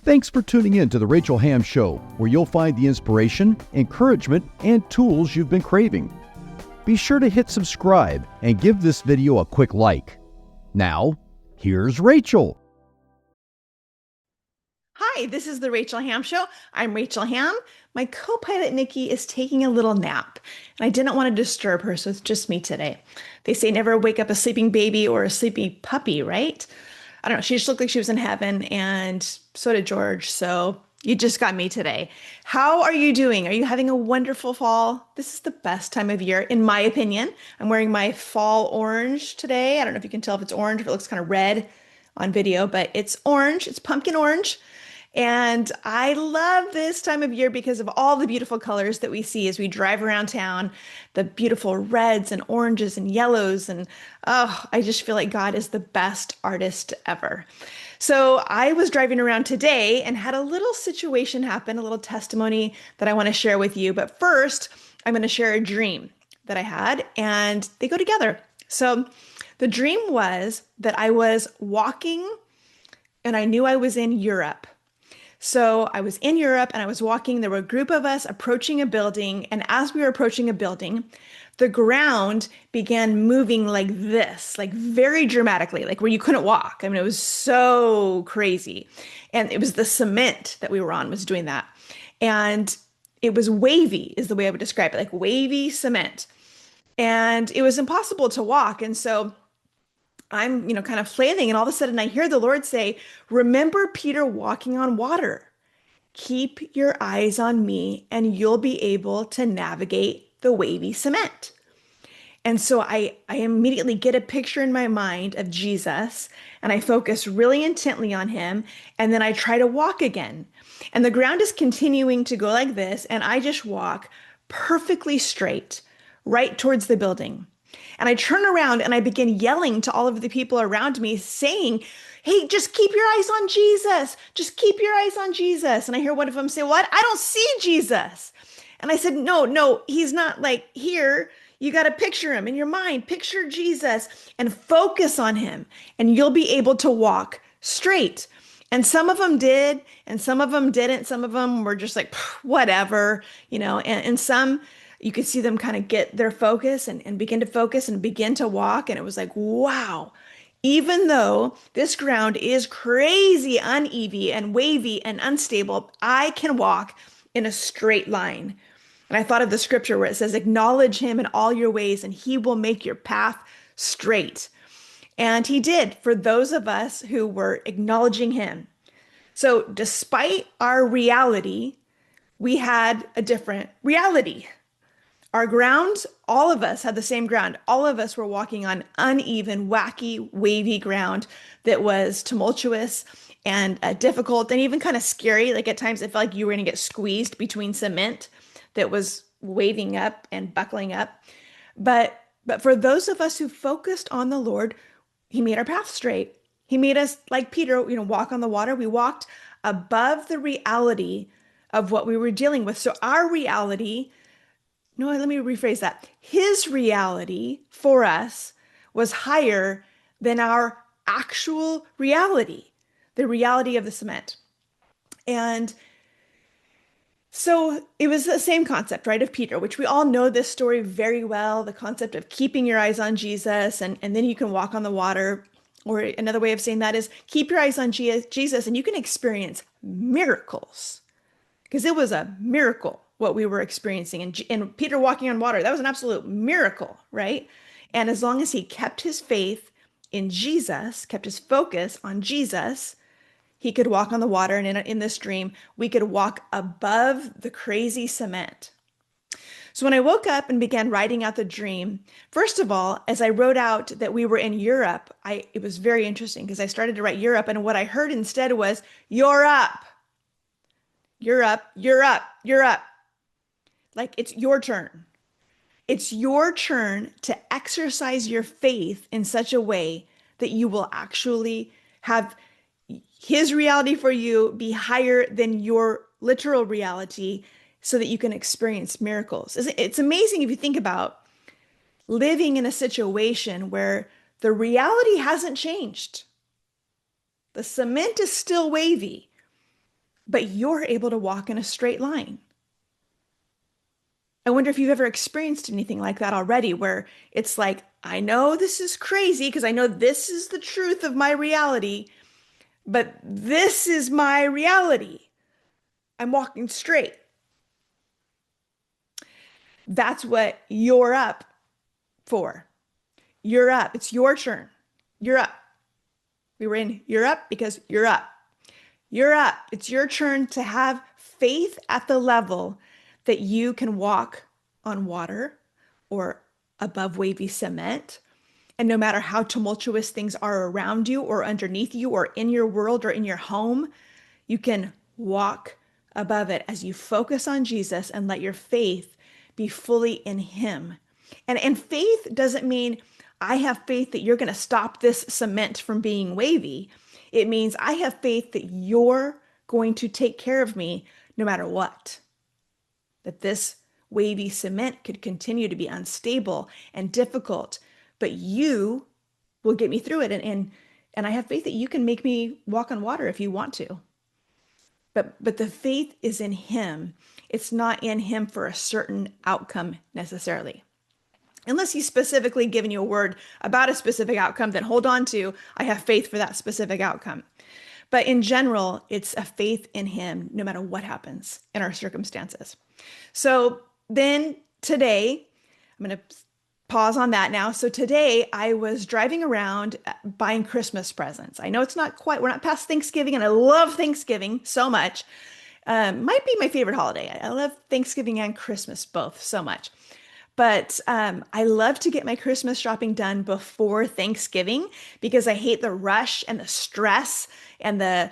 Thanks for tuning in to the Rachel Hamm Show, where you'll find the inspiration, encouragement, and tools you've been craving. Be sure to hit subscribe and give this video a quick like. Now, here's Rachel. Hi, this is the Rachel Hamm Show. I'm Rachel Hamm. My co-pilot Nikki is taking a little nap, and I didn't want to disturb her, so it's just me today. They say never wake up a sleeping baby or a sleepy puppy, right? I don't know. She just looked like she was in heaven, and so did George. So you just got me today. How are you doing? Are you having a wonderful fall? This is the best time of year, in my opinion. I'm wearing my fall orange today. I don't know if you can tell if it's orange, if it looks kind of red on video, but it's orange. It's pumpkin orange. And I love this time of year because of all the beautiful colors that we see as we drive around town, the beautiful reds and oranges and yellows. And oh, I just feel like God is the best artist ever. So I was driving around today and had a little situation happen, a little testimony that I want to share with you. But first, I'm going to share a dream that I had, and they go together. So the dream was that I was walking and I knew I was in Europe. So I was in Europe and I was walking. There were a group of us approaching a building. And as we were approaching a building, the ground began moving like this, like very dramatically, like where you couldn't walk. I mean, it was so crazy. And it was the cement that we were on was doing that. And it was wavy, is the way I would describe it, like wavy cement. And it was impossible to walk. And so I'm, kind of flailing, and all of a sudden I hear the Lord say, "Remember Peter walking on water. Keep your eyes on me, and you'll be able to navigate the wavy cement." And so I immediately get a picture in my mind of Jesus, and I focus really intently on him, and then I try to walk again. And the ground is continuing to go like this, and I just walk perfectly straight right towards the building. And I turn around and I begin yelling to all of the people around me, saying, "Hey, just keep your eyes on Jesus. Just keep your eyes on Jesus." And I hear one of them say, "What? I don't see Jesus." And I said, No, he's not like here. You got to picture him in your mind. Picture Jesus and focus on him, and you'll be able to walk straight. And some of them did, and some of them didn't. Some of them were just like, whatever, and some you could see them kind of get their focus and begin to focus and begin to walk. And it was like, wow, even though this ground is crazy, uneven and wavy and unstable, I can walk in a straight line. And I thought of the scripture where it says, "Acknowledge him in all your ways, and he will make your path straight." And he did for those of us who were acknowledging him. So despite our reality, we had a different reality. Our ground, all of us had the same ground. All of us were walking on uneven, wacky, wavy ground that was tumultuous and difficult and even kind of scary. Like at times it felt like you were going to get squeezed between cement that was waving up and buckling up. But for those of us who focused on the Lord, he made our path straight. He made us like Peter, walk on the water. We walked above the reality of what we were dealing with. So our reality, no, let me rephrase that. His reality for us was higher than our actual reality, the reality of the cement. And so it was the same concept, right, of Peter, which we all know this story very well, the concept of keeping your eyes on Jesus, and then you can walk on the water. Or another way of saying that is keep your eyes on Jesus and you can experience miracles, because it was a miracle what we were experiencing. And Peter walking on water, that was an absolute miracle, right? And as long as he kept his faith in Jesus, kept his focus on Jesus, he could walk on the water. And in this dream, we could walk above the crazy cement. So when I woke up and began writing out the dream, first of all, as I wrote out that we were in Europe, it was very interesting because I started to write Europe, and what I heard instead was, "You're up. You're up, you're up, you're up." Like it's your turn. It's your turn to exercise your faith in such a way that you will actually have his reality for you be higher than your literal reality so that you can experience miracles. It's amazing if you think about living in a situation where the reality hasn't changed. The cement is still wavy, but you're able to walk in a straight line. I wonder if you've ever experienced anything like that already, where it's like, I know this is crazy because I know this is the truth of my reality, but this is my reality. I'm walking straight. That's what you're up for. You're up. It's your turn. You're up. We were in you're up because you're up. You're up. It's your turn to have faith at the level that you can walk on water or above wavy cement. And no matter how tumultuous things are around you or underneath you or in your world or in your home, you can walk above it as you focus on Jesus and let your faith be fully in Him. And faith doesn't mean I have faith that you're going to stop this cement from being wavy. It means I have faith that you're going to take care of me no matter what. That this wavy cement could continue to be unstable and difficult, but you will get me through it. And I have faith that you can make me walk on water if you want to. But the faith is in Him. It's not in Him for a certain outcome necessarily. Unless He's specifically given you a word about a specific outcome, then hold on to, I have faith for that specific outcome. But in general, it's a faith in Him no matter what happens in our circumstances. So then today, I'm going to pause on that now. So today I was driving around buying Christmas presents. I know it's not quite, we're not past Thanksgiving, and I love Thanksgiving so much. Might be my favorite holiday. I love Thanksgiving and Christmas both so much. But I love to get my Christmas shopping done before Thanksgiving because I hate the rush and the stress and the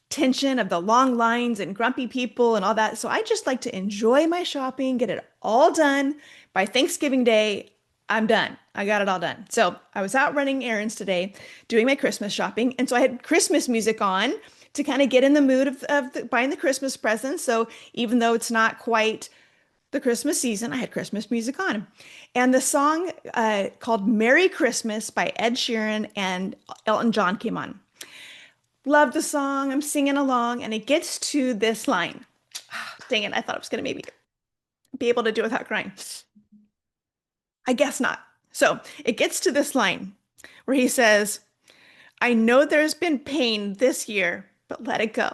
tension of the long lines and grumpy people and all that. So I just like to enjoy my shopping, get it all done. By Thanksgiving Day, I'm done. I got it all done. So I was out running errands today, doing my Christmas shopping. And so I had Christmas music on to kind of get in the mood of buying the Christmas presents. So even though it's not quite the Christmas season, I had Christmas music on. And the song called Merry Christmas by Ed Sheeran and Elton John came on. Love the song. I'm singing along, and it gets to this line. Dang it, I thought I was going to maybe be able to do it without crying. I guess not. So it gets to this line where he says, I know there's been pain this year, but let it go.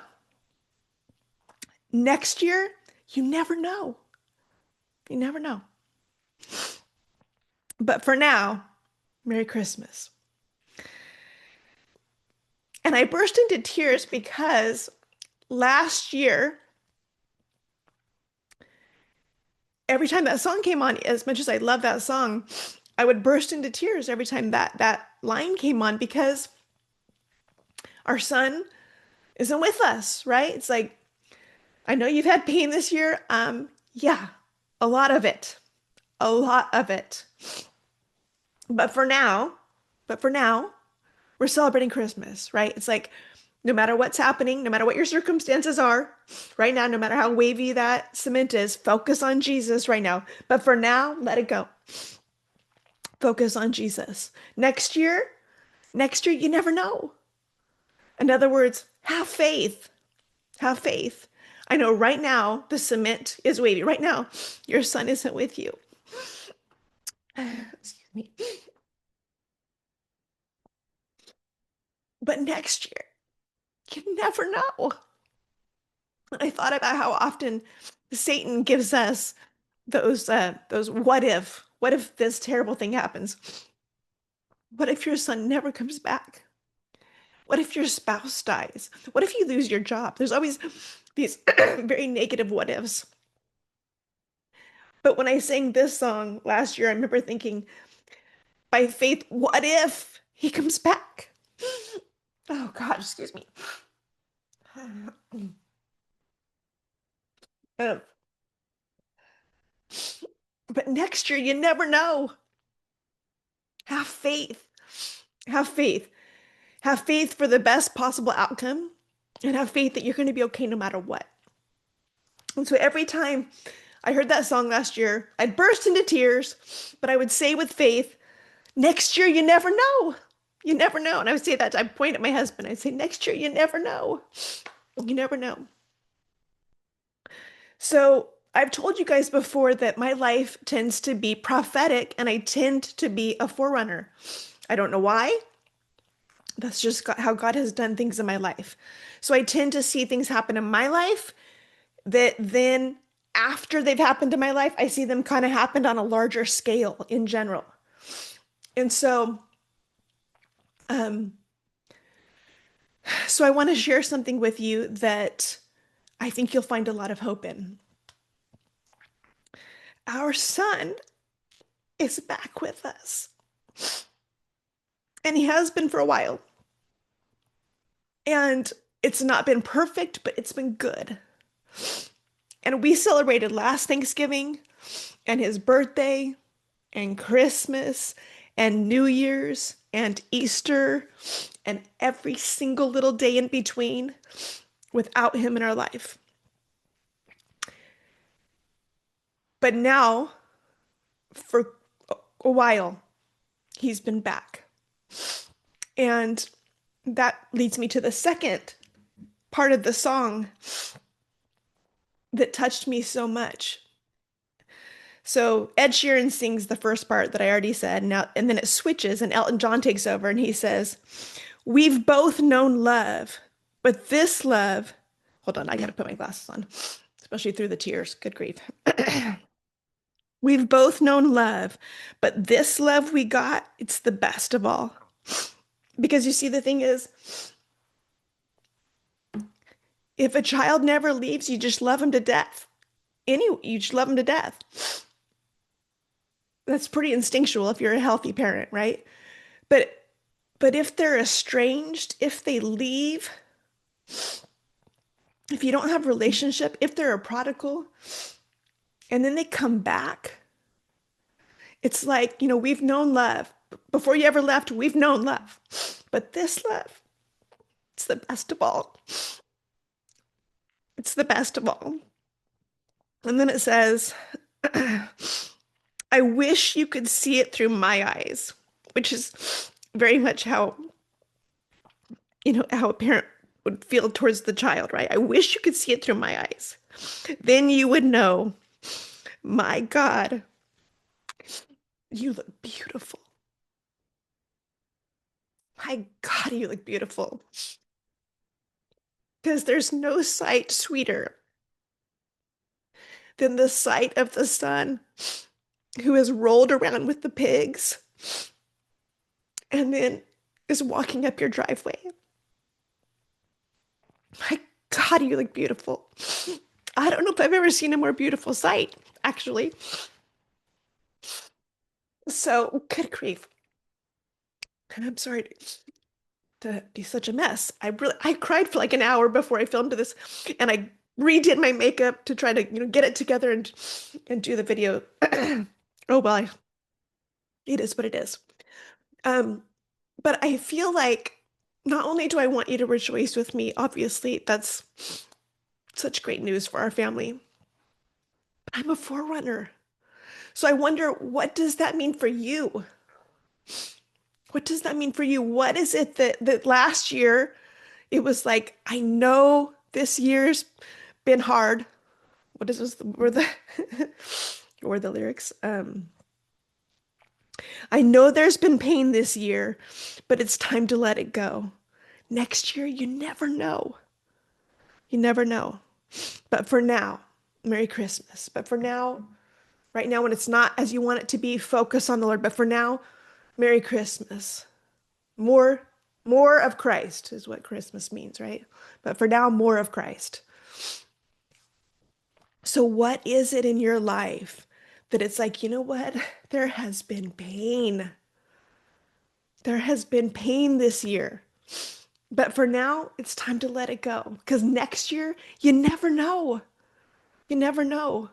Next year, you never know. You never know. But for now, Merry Christmas. And I burst into tears because last year, every time that song came on, as much as I love that song, I would burst into tears every time that line came on because our son isn't with us, right? It's like, I know you've had pain this year. Yeah, a lot of it. A lot of it. But for now, we're celebrating Christmas, right? It's like no matter what's happening, no matter what your circumstances are right now, no matter how wavy that cement is, focus on Jesus right now. But for now, let it go. Focus on Jesus. Next year, you never know. In other words, have faith. Have faith. I know right now the cement is wavy. Right now, your son isn't with you. Excuse me. But next year, you never know. I thought about how often Satan gives us those what if this terrible thing happens? What if your son never comes back? What if your spouse dies? What if you lose your job? There's always these very negative what ifs. But when I sang this song last year, I remember thinking, by faith, what if he comes back? Oh God, excuse me. Um, but next year, you never know. Have faith. Have faith. Have faith for the best possible outcome and have faith that you're going to be okay no matter what. And so every time I heard that song last year, I'd burst into tears, but I would say with faith, next year, you never know. You never know. And I would say that, I'd point at my husband. I'd say, next year, you never know. You never know. So I've told you guys before that my life tends to be prophetic and I tend to be a forerunner. I don't know why. That's just how God has done things in my life. So I tend to see things happen in my life that then after they've happened in my life, I see them kind of happened on a larger scale in general. And um, so I want to share something with you that I think you'll find a lot of hope in. Our son is back with us, and he has been for a while. And it's not been perfect, but it's been good. And we celebrated last Thanksgiving and his birthday and Christmas and New Year's and Easter and every single little day in between without him in our life. But now, for a while, he's been back. And that leads me to the second part of the song that touched me so much. So Ed Sheeran sings the first part that I already said, now and then it switches, and Elton John takes over, and he says, "We've both known love, but this love." Hold on, I gotta put my glasses on, especially through the tears. Good grief. "We've both known love, but this love we got, it's the best of all." Because you see, the thing is, if a child never leaves, you just love him to death. You just love him to death. That's pretty instinctual if you're a healthy parent, right? But but if they're estranged, if they leave, if you don't have relationship, if they're a prodigal and then they come back, it's like, we've known love. Before you ever left, we've known love. But this love, it's the best of all. It's the best of all. And then it says, "I wish you could see it through my eyes," which is very much how a parent would feel towards the child, right? "I wish you could see it through my eyes. Then you would know, my God, you look beautiful. My God, you look beautiful." Because there's no sight sweeter than the sight of the son who has rolled around with the pigs and then is walking up your driveway. My God, you look beautiful. I don't know if I've ever seen a more beautiful sight, actually. So, good grief. And I'm sorry to be such a mess. I cried for like an hour before I filmed this, and I redid my makeup to try to, get it together and do the video. Oh well, it is what it is. Um, but I feel like not only do I want you to rejoice with me, obviously that's such great news for our family, but I'm a forerunner. So I wonder, what does that mean for you? What does that mean for you? What is it that last year it was like, I know this year's been hard. What is this? Were the were the lyrics? I know there's been pain this year, but it's time to let it go. Next year, you never know. You never know. But for now, Merry Christmas. But for now, right now, when it's not as you want it to be, focus on the Lord. But for now, Merry Christmas. More, more of Christ is what Christmas means, right? But for now, more of Christ. So what is it in your life that it's like, you know what? There has been pain. There has been pain this year. But for now, it's time to let it go. Because next year, you never know. You never know.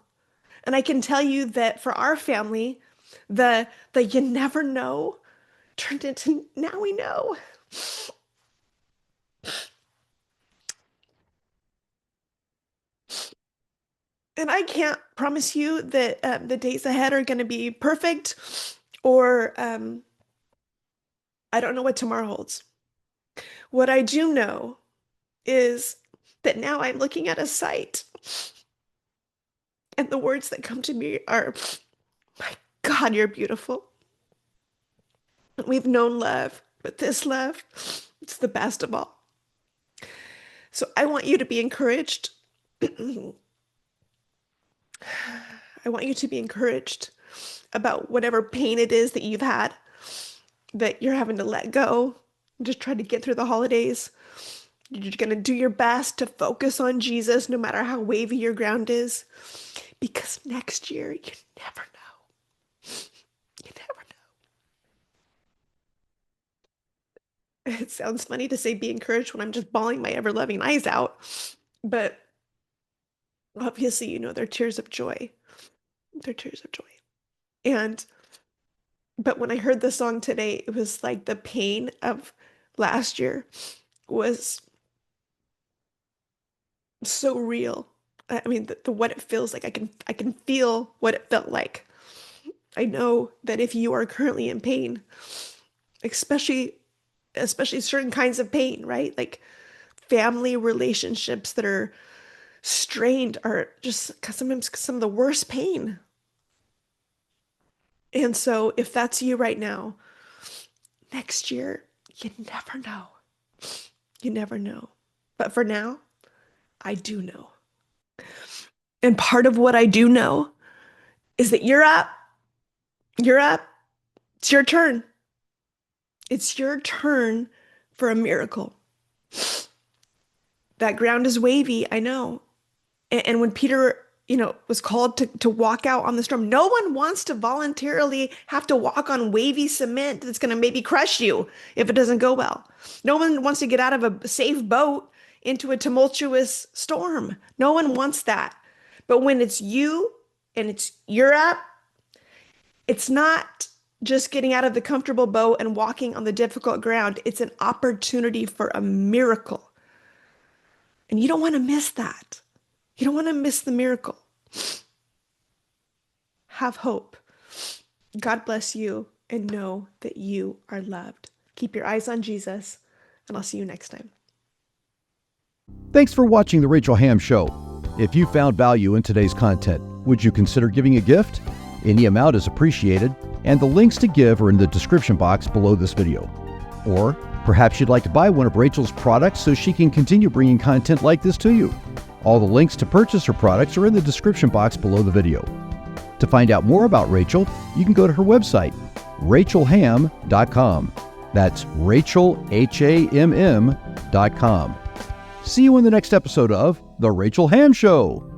And I can tell you that for our family, the you never know turned into now we know. And I can't promise you that the days ahead are going to be perfect, or I don't know what tomorrow holds. What I do know is that now I'm looking at a site And the words that come to me are, my God, you're beautiful. We've known love, but this love, it's the best of all. So I want you to be encouraged. I want you to be encouraged about whatever pain it is that you've had, that you're having to let go. Just try to get through the holidays. You're going to do your best to focus on Jesus, no matter how wavy your ground is. Because next year, you never know. You never know. It sounds funny to say be encouraged when I'm just bawling my ever-loving eyes out. But obviously, you know, they're tears of joy. They're tears of joy. But when I heard the song today, it was like the pain of last year was so real. I mean, the what it feels like, I can feel what it felt like. I know that if you are currently in pain, especially certain kinds of pain, right? Like family relationships that are strained are just sometimes some of the worst pain. And so if that's you right now, next year, you never know. You never know. But for now, I do know. And part of what I do know is that you're up. You're up. It's your turn. It's your turn for a miracle. That ground is wavy, I know. And when Peter, was called to walk out on the storm, no one wants to voluntarily have to walk on wavy cement that's going to maybe crush you if it doesn't go well. No one wants to get out of a safe boat into a tumultuous storm. No one wants that. But when it's you and you're up, it's not just getting out of the comfortable boat and walking on the difficult ground. It's an opportunity for a miracle. And you don't want to miss that. You don't want to miss the miracle. Have hope. God bless you, and know that you are loved. Keep your eyes on Jesus, and I'll see you next time. Thanks for watching The Rachel Hamm Show. If you found value in today's content, would you consider giving a gift? Any amount is appreciated, and the links to give are in the description box below this video. Or perhaps you'd like to buy one of Rachel's products so she can continue bringing content like this to you. All the links to purchase her products are in the description box below the video. To find out more about Rachel, you can go to her website, rachelhamm.com. That's Rachel, Hamm.com. See you in the next episode of The Rachel Hamm Show.